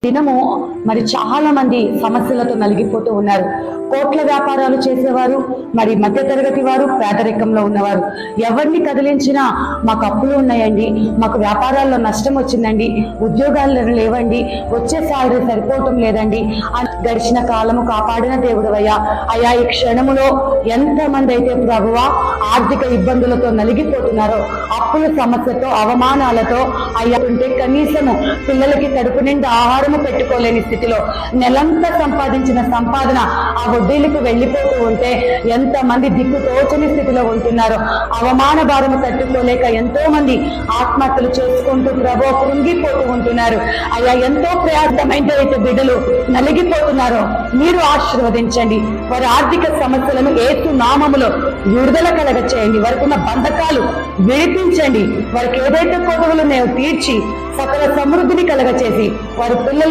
దినము మరి చాలా మంది సమస్యలతో నలిగిపోతూ ఉన్నారు. కోట్ల వ్యాపారాలు చేసేవారు, మరి మధ్యతరగతి వారు, పేదరికంలో ఉన్నవారు. ఎవరిని కదిలించినా మాకు అప్పులు ఉన్నాయండి, మాకు వ్యాపారాల్లో నష్టం వచ్చిందండి, ఉద్యోగాలు లేవండి, వచ్చే సాలరీ సరిపోవటం లేదండి. గడిచిన కాలము కాపాడిన దేవుడు అయ్యా ఈ క్షణములో ఎంతమంది అయితే ప్రభువా ఆర్థిక ఇబ్బందులతో నలిగిపోతున్నారో, అప్పుల సమస్యతో, అవమానాలతో అయ్యా ఉంటే కనీసము పిల్లలకి కడుపు నిండా ఆహారము పెట్టుకోలేని స్థితిలో, నెలంతా సంపాదించిన సంపాదన ఆ వడ్డీలకు వెళ్ళిపోతూ ఉంటే ఎంతమంది దిక్కు తోచని స్థితిలో ఉంటున్నారో, అవమాన భారము తట్టుకోలేక ఎంతో మంది ఆత్మహత్యలు చేసుకుంటూ ప్రభు కృంగిపోతూ ఉంటున్నారు. అయ్యా ఎంతో ప్రయాసమైన అయితే బిడ్డలు నలిగిపోతున్నారో మీరు ఆశీర్వదించండి. వారి ఆర్థిక సమస్యలను యేసు నామములో విడుదల కలగ చేయండి. వారికి ఉన్న బంధకాలు విడిపించండి. వారికి ఏదైతే కొదవలు నేను తీర్చి సకల సమృద్ధిని కలగ చేసి వారి పిల్లలు